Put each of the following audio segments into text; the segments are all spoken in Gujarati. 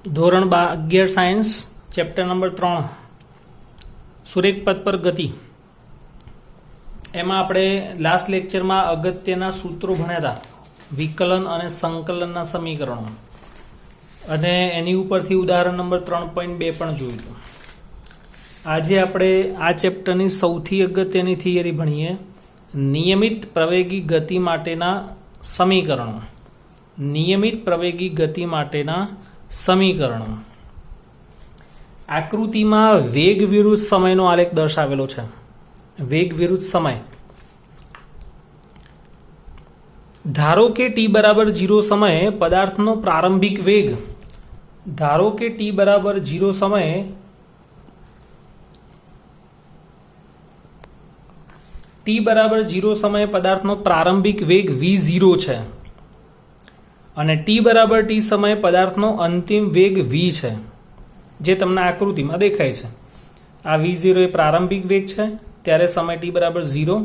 ધોરણ 11 સાયન્સ ચેપ્ટર નંબર 3 સુરેખ પથ પર ગતિ. એમાં આપણે લાસ્ટ લેક્ચરમાં અગત્યના સૂત્રો ભણ્યા હતા, વિકલન અને સંકલનના સમીકરણો, અને એની ઉપરથી ઉદાહરણ નંબર 3.2 પણ જોયું. આજે આપણે આ ચેપ્ટરની સૌથી અગત્યની થિયરી ભણીએ, નિયમિત પ્રવેગી ગતિ માટેના સમીકરણો. નિયમિત પ્રવેગી ગતિ માટેના સમીકરણો. આકૃતિમાં વેગ વિરુદ્ધ સમયનો આલેખ દર્શાવેલો છે. વેગ વિરુદ્ધ સમય. ધારો કે t બરાબર 0 સમયે પદાર્થનો પ્રારંભિક વેગ. ધારો કે t બરાબર 0 સમયે t બરાબર 0 સમયે પદાર્થનો પ્રારંભિક વેગ v0 છે, અને t બરાબર t સમયે પદાર્થનો અંતિમ વેગ v છે, જે તમને આકૃતિમાં દેખાય છે. આ v0 એ પ્રારંભિક વેગ છે ત્યારે સમય t બરાબર 0,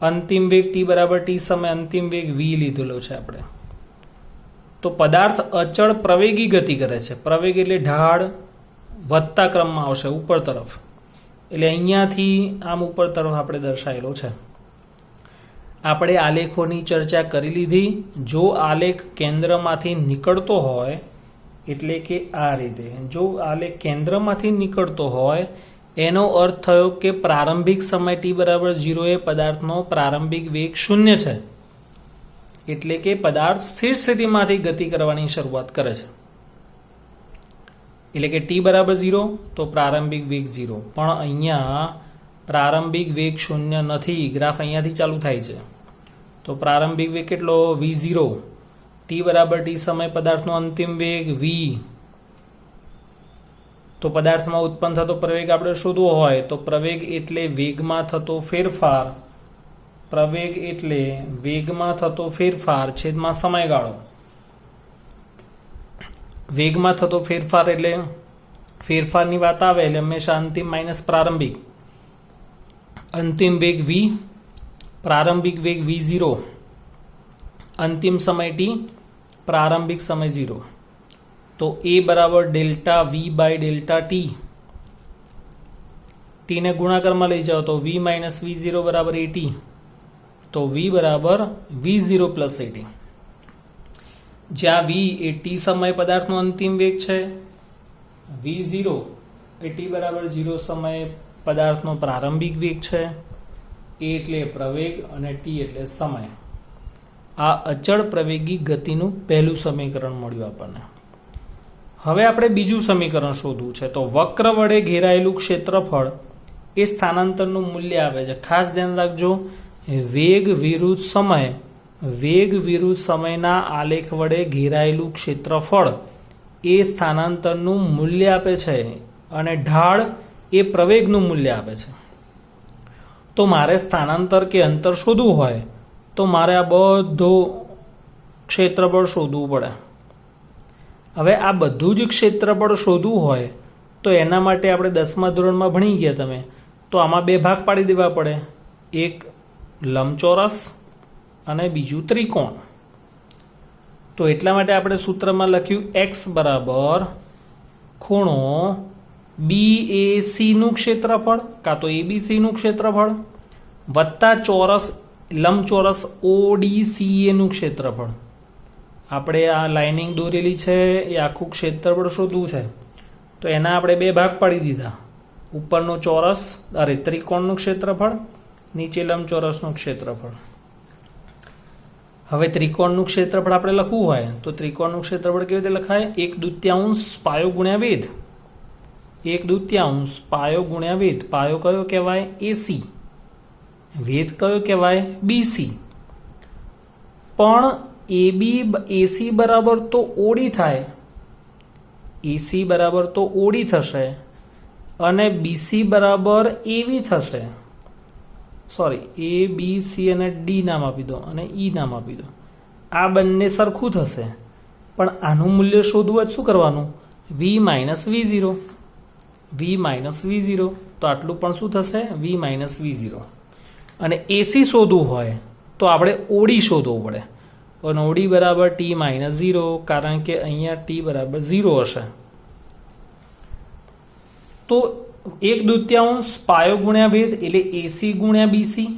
અંતિમ વેગ t બરાબર t સમય અંતિમ વેગ v લીધેલો છે આપણે. તો પદાર્થ અચળ પ્રવેગી ગતિ કરે છે. પ્રવેગ એટલે ઢાળ વધતા ક્રમમાં આવશે ઉપર તરફ, એટલે અહીંયાથી આમ ઉપર તરફ આપણે દર્શાવેલો છે. આપણે આલેખોની ચર્ચા કરી લીધી. જો આલેખ કેન્દ્રમાંથી નીકળતો હોય, એટલે કે આ રીતે, જો આલેખ કેન્દ્રમાંથી નીકળતો હોય એનો અર્થ થયો કે પ્રારંભિક સમય t બરાબર 0 એ પદાર્થનો પ્રારંભિક વેગ 0 છે, એટલે કે પદાર્થ સ્થિર સ્થિતિમાંથી ગતિ કરવાની શરૂઆત કરે છે. એટલે કે t બરાબર 0 તો પ્રારંભિક વેગ 0, પણ અહીંયા પ્રારંભિક વેગ 0 નથી. ગ્રાફ અહીંયાથી ચાલુ થાય છે, તો પ્રારંભિક વેગ કેટલો? v0. t બરાબર t સમય પદાર્થનો અંતિમ વેગ v. તો પદાર્થમાં ઉત્પન્ન થતો પ્રવેગ આપણે શોધવો હોય તો પ્રવેગ એટલે વેગમાં થતો ફેરફાર. પ્રવેગ એટલે વેગમાં થતો ફેરફાર છેદમાં સમયગાળો. વેગમાં થતો ફેરફાર એટલે ફેરફારની વાત આવે એટલે હંમેશા અંતિમ માઇનસ પ્રારંભિક. અંતિમ વેગ v, પ્રારંભિક વેગ v0, અંતિમ સમય t, પ્રારંભિક સમય 0. તો a બરાબર delta v by delta t. t ને ગુણાકારમાં લઈ જાઓ તો v માઇનસ v0 બરાબર at. તો v બરાબર v0 પ્લસ at. જ્યાં v એ t સમય પદાર્થનો અંતિમ વેગ છે, v0 એ t બરાબર 0 સમયે પદાર્થનો પ્રારંભિક વેગ છે, a એટલે પ્રવેગ અને t એટલે સમય. આ અચળ પ્રવેગી ગતિનું પહેલું સમીકરણ મળ્યું આપણને. હવે આપણે બીજું સમીકરણ શોધવું છે. તો વક્ર વડે ઘેરાયેલું ક્ષેત્રફળ એ સ્થાનાંતરનું મૂલ્ય આવે છે. ખાસ ધ્યાન રાખજો, વેગ વિરુદ્ધ સમય, વેગ વિરુદ્ધ સમયના આલેખ વડે ઘેરાયેલું ક્ષેત્રફળ એ સ્થાનાંતરનું મૂલ્ય આપે છે, અને ઢાળ એ પ્રવેગનું મૂલ્ય આપે છે. તો મારે સ્થાનાંતર કે અંતર શોધવું હોય તો મારે આ બધું ક્ષેત્રફળ શોધવું પડે. હવે આ બધું જ ક્ષેત્રફળ શોધવું હોય તો એના માટે આપણે 10મા ધોરણમાં ભણી ગયા તમે, તો આમાં બે ભાગ પાડી દેવા પડે. એક લંબચોરસ અને બીજું ત્રિકોણ. તો એટલા માટે આપણે સૂત્રમાં લખ્યું x બરાબર ખૂણો BAC નું ક્ષેત્રફળ કાં તો ABC નું ક્ષેત્રફળ વત્તા ચોરસ લંબચોરસ ODCA નું ક્ષેત્રફળ. આપણે આ લાઇનિંગ દોરેલી છે એ આખું ક્ષેત્રફળ શોધવું છે, તો એના આપણે બે ભાગ પાડી દીધા. ઉપરનું ચોરસ ત્રિકોણનું ક્ષેત્રફળ, નીચે લંબચોરસનું ક્ષેત્રફળ. હવે ત્રિકોણનું ક્ષેત્રફળ આપણે લખવું હોય તો ત્રિકોણનું ક્ષેત્રફળ કેવી રીતે લખાય? 1/2 પાયો ગુણ્યા વેધ. 1/2 પાયો ગુણ્યા વેધ. પાયો કયો કહેવાય? AC. વેધ કયો કહેવાય? BC. પણ AC બરાબર તો OD થાય, AC બરાબર તો OD થશે, અને BC બરાબર AV થશે. સોરી, ABC અને D નામ આપી દો અને E નામ આપી દો. આ બંને સરખું થશે, પણ આનું મૂલ્ય શોધવું હોય શું કરવાનું? v minus v0. v minus v0, તો આટલું પણ શું થશે? v minus v0. અને AC શોધવું હોય તો આપણે OD શોધવું પડે. અને ઓડી બરાબર ટી માઇનસ 0, કારણ કે અહીંયા ટી બરાબર 0 હશે. તો 1/2 પાયો ગુણ્યા વેધ એટલે એસી ગુણ્યા બીસી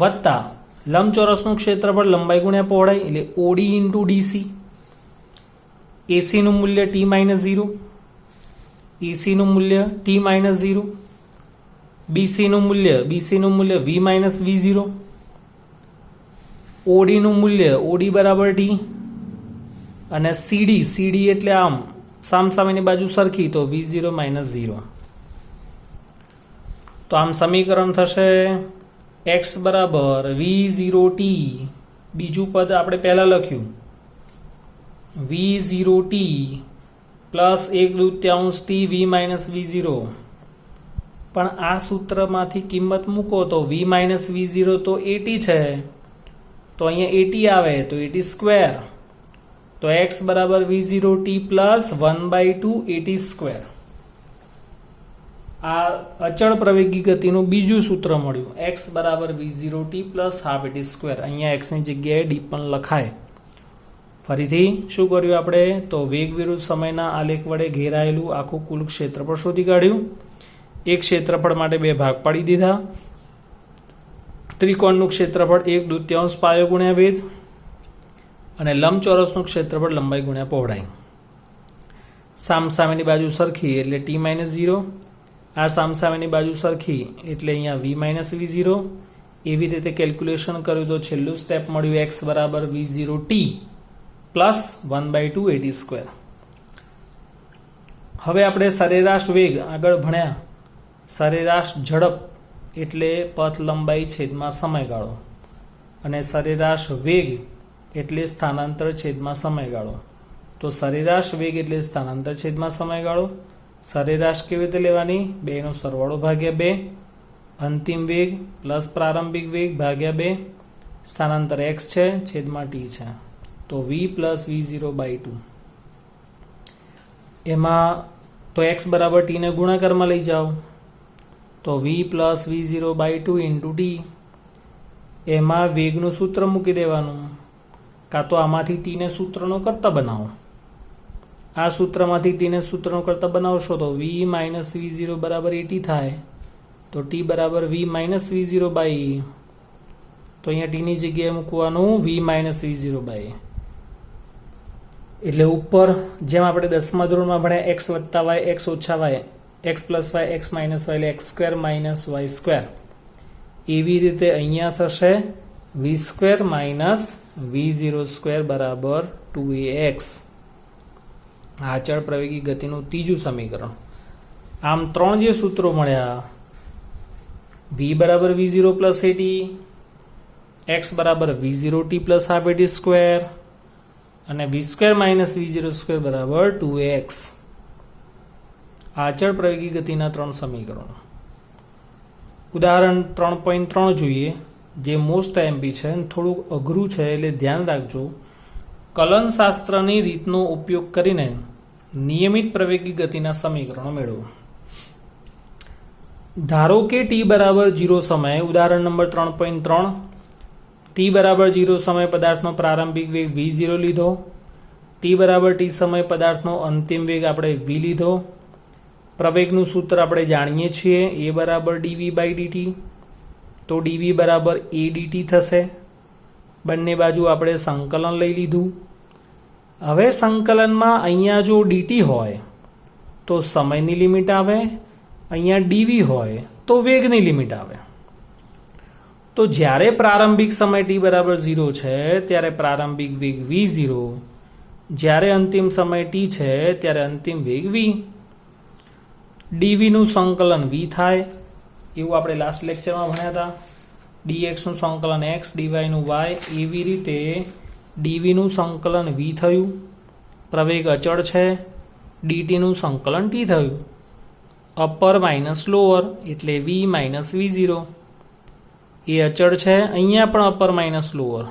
વત્તા લંબચોરસનું ક્ષેત્રફળ લંબાઈ ગુણ્યા પહોળાઈ એટલે ઓડી ઇન્ટુ ડીસી. એસીનું મૂલ્ય ટી માઇનસ 0, એસીનું મૂલ્ય ટી માઇનસ 0, બીસીનું મૂલ્ય વી માઇનસ V0, ઓડીનું મૂલ્ય ઓડી બરાબર ટી, અને સીડી એટલે આમ સામસામેની બાજુ સરખી તો V0 માઇનસ 0. તો આમ સમીકરણ થશે x બરાબર V0t, બીજું પદ આપણે પહેલા લખ્યું V0t plus 1/2 t V minus V0, પણ આ સૂત્રમાંથી કિંમત મૂકો તો V માઇનસ V0 તો 80 છે, તો અહીંયા 80 આવે તો 80 સ્ક્વેર, તો x બરાબર V0t પ્લસ 1/2 80 સ્ક્વેર. આ અચળ પ્રવેગી ગતિનું બીજું સૂત્ર મળ્યું, x બરાબર V0t પ્લસ હાફ 80 સ્ક્વેર. અહીંયા x ની જગ્યાએ d પણ લખાય. ફરીથી શું કર્યું આપણે? તો વેગ વિરુદ્ધ સમયના આલેખ વડે ઘેરાયેલું આખું કુલ ક્ષેત્રફળ શોધી કાઢ્યું. એક ક્ષેત્રફળ માટે બે ભાગ પાડી દીધા. ત્રિકોણનું ક્ષેત્રફળ 1/2 પાયો ગુણ્યા વેધ અને લંબચોરસનું ક્ષેત્રફળ લંબાઈ ગુણ્યા પહોળાઈ. સામસામેની બાજુ સરખી એટલે ટી માઇનસ 0, આ સામસામેની બાજુ સરખી એટલે અહીંયા વી માઇનસ V0. એવી રીતે કેલ્ક્યુલેશન કર્યું તો છેલ્લું સ્ટેપ મળ્યું x બરાબર V0t પ્લસ 1/2 80 સ્ક્વેર. હવે આપણે સરેરાશ વેગ આગળ ભણ્યા. સરેરાશ ઝડપ એટલે પથ લંબાઈ છેદમાં સમયગાળો, અને સરેરાશ વેગ એટલે સ્થાનાંતર છેદમાં સમયગાળો. તો સરેરાશ વેગ એટલે સ્થાનાંતર છેદમાં સમયગાળો. સરેરાશ કેવી રીતે લેવાની? 2 નો સરવાળો ભાગ્યા 2, અંતિમ વેગ પ્લસ પ્રારંભિક વેગ ભાગ્યા 2, સ્થાનાંતર x છે છેદમાં t છે, તો v પ્લસ V0/2. એમાં તો x બરાબર t ને ગુણાકારમાં લઈ જાઓ તો v plus V0/2 into t. એમાં વેગનું સૂત્ર મૂકી દેવાનું, કાં તો આમાંથી t ને સૂત્રનો કરતા બનાવો. આ સૂત્રમાંથી t ને સૂત્રનો કરતા બનાવશો તો v માઇનસ V0 બરાબર 80 થાય, તો t બરાબર v માઇનસ V0/e. તો અહીંયા t ની જગ્યાએ મૂકવાનું v માઇનસ V0/e. એટલે ઉપર જેમ આપણે 10મા ધોરણમાં ભણ્યા x વત્તા y x ઓછા y x plus y x minus y એટલે x square minus y square, એવી રીતે અહીંયા થશે v square minus V0 square બરાબર 2ax. આ અચળ પ્રવેગી ગતિનું ત્રીજું સમીકરણ. આમ 3 જે સૂત્રો મળ્યા, v બરાબર V0 પ્લસ 80, x બરાબર V0t પ્લસ હાફ 80 સ્ક્વેર અને v square minus V0 square બરાબર 2ax. આ અચળ પ્રવેગી ગતિના 3 સમીકરણો. ઉદાહરણ 3.3 જોઈએ, જે મોસ્ટ એમપી છે, થોડુંક અઘરું છે એટલે ધ્યાન રાખજો. કલનશાસ્ત્રની રીતનો ઉપયોગ કરીને નિયમિત પ્રવેગી ગતિના સમીકરણો મેળવો. ધારો કે t બરાબર 0 સમયે, ઉદાહરણ નંબર 3.3, t બરાબર 0 સમયે પદાર્થનો પ્રારંભિક વેગ v0 લીધો, t બરાબર t સમયે પદાર્થનો અંતિમ વેગ આપણે v લીધો. પ્રવેગનું સૂત્ર આપણે જાણીએ છીએ, a બરાબર dv/dt, તો dv બરાબર a dt થશે. બંને બાજુ આપણે સંકલન લઈ લીધું. હવે સંકલનમાં અહીંયા જો dt હોય તો સમયની લિમિટ આવે, અહીંયા dv હોય તો વેગની લિમિટ આવે. તો જ્યારે પ્રારંભિક સમય t બરાબર 0 છે ત્યારે પ્રારંભિક વેગ v0, જ્યારે અંતિમ સમય t છે ત્યારે અંતિમ વેગ v. dv નું સંકલન v થાય, એવું આપણે લાસ્ટ લેક્ચરમાં ભણ્યા હતા. dx નું સંકલન x, dy નું y, એવી રીતે dv નું સંકલન v થયું. પ્રવેગ અચળ છે, dt નું સંકલન t થયું. અપર માઇનસ લોઅર એટલે v માઇનસ V0. એ અચળ છે, અહીંયા પણ અપર માઇનસ લોઅર,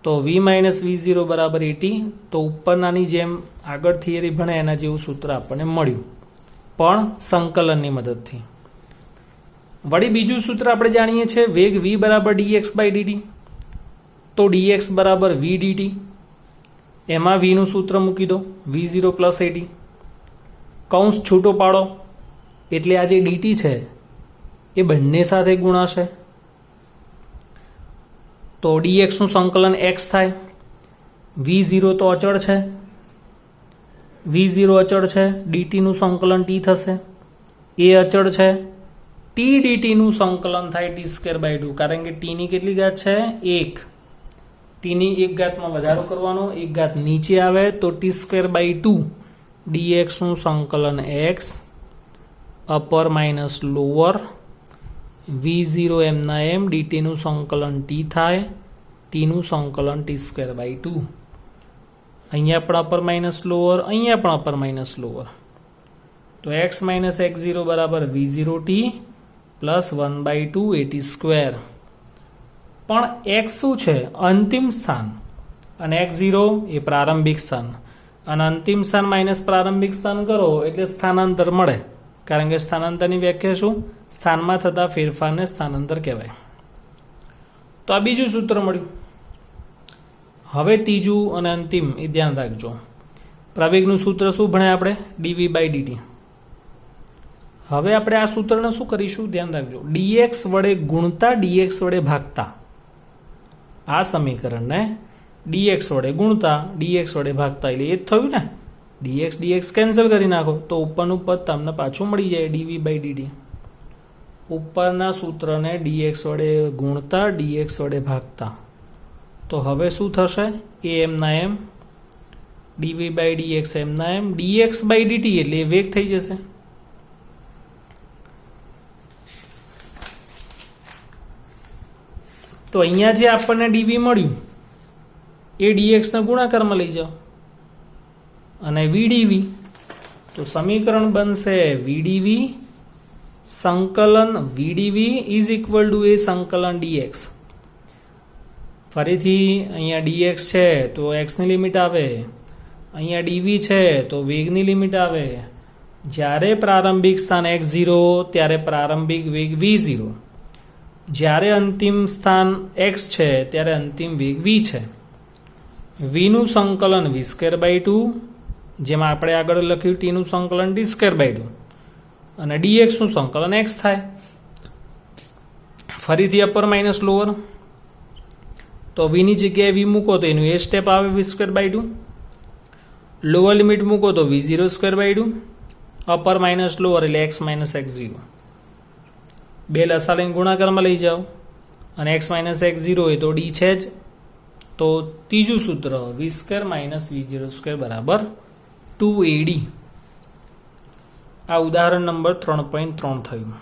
તો v માઇનસ V0 બરાબર 80. તો ઉપરનાની જેમ આગળ થિયરી ભણે એના જેવું સૂત્ર આપણને મળ્યું, પણ સંકલનની મદદથી. વળી બીજું સૂત્ર આપણે જાણીએ છીએ, વેગ v બરાબર dx/dt. તો dx બરાબર v dt, એમાં v નું સૂત્ર મૂકી દો, v0 પ્લસ એટી, કૌંસ છૂટો પાડો એટલે આ જે dt છે એ બંને સાથે ગુણાશે, તો dx નું સંકલન x થાય, v0 તો અચળ છે, v0 અચળ છે, dt નું સંકલન t થશે, એ અચળ છે, t dt નું સંકલન થાય t²/2, કારણ કે t ની કેટલી ઘાત છે 1, t ની એક ઘાતમાં વધારો કરવાનો, એક ઘાત નીચે આવે તો t²/2 dx નું સંકલન x upper minus lower, v0 એમના એમ, dt નું સંકલન t થાય, t નું સંકલન t²/2, અહીંયા પણ અપર માઇનસ લોઅર, અહીંયા પણ અપર માઇનસ લોઅર, તો x માઇનસ x0 બરાબર v0t પ્લસ 1/2 at². પણ x શું છે? અંતિમ સ્થાન, અને x0 એ પ્રારંભિક સ્થાન, અને અંતિમ સ્થાન માઇનસ પ્રારંભિક સ્થાન કરો એટલે સ્થાનાંતર મળે, કારણ કે સ્થાનાંતરની વ્યાખ્યા શું? સ્થાનમાં થતા ફેરફારને સ્થાનાંતર કહેવાય. તો આ બીજું સૂત્ર મળ્યું. હવે ત્રીજું અને અંતિમ એ ધ્યાન રાખજો. પ્રવેગનું સૂત્ર શું ભણ્યા આપણે? dv/dt. હવે આપણે આ સૂત્રને શું કરીશું? ધ્યાન રાખજો. dx વડે ગુણતા, dx વડે ભાગતા, આ સમીકરણને dx વડે ગુણતા, dx વડે ભાગતા, એટલે એ જ થયું ને. dx કેન્સલ કરી નાખો તો ઉપરનું પદ તમને પાછું મળી જાય dv/dt. ઉપરના સૂત્રને dx વડે ગુણતા, dx વડે ભાગતા, તો હવે શું થશે? એ એમના એમ, dv/dx એમના એમ, dx/dt એટલે એ વેગ થઈ જશે. તો અહીંયા જે આપણને dv મળ્યું એ dx ના ગુણાકારમાં લઈ જાઓ અને vdv, તો સમીકરણ બનશે vdv સંકલન vdv ઇઝ ઇક્વલ ટુ એ સંકલન dx. ફરીથી અહીંયા dx છે તો x ની લિમિટ આવે, અહીંયા dv છે તો વેગની લિમિટ આવે. જ્યારે પ્રારંભિક સ્થાન x0 ત્યારે પ્રારંભિક વેગ v0, જ્યારે અંતિમ સ્થાન x છે ત્યારે અંતિમ વેગ v છે. v નું સંકલન v²/2, જેમાં આપણે આગળ લખ્યું t નું સંકલન t²/2, અને dx નું સંકલન x થાય. ફરીથી અપર માઇનસ લોઅર, તો v ની જગ્યાએ v મૂકો તો એનું એ સ્ટેપ આવે v²/2, લોઅર લિમિટ મૂકો તો v0²/2, અપર માઇનસ લોઅર એટલે x માઇનસ x0. બે લસા લઈને ગુણાકારમાં લઈ જાઓ, અને x માઇનસ x0 એ તો d છે જ. તો ત્રીજું સૂત્ર v² માઇનસ v0² બરાબર 2ad. આ ઉદાહરણ નંબર 3.3 થયું.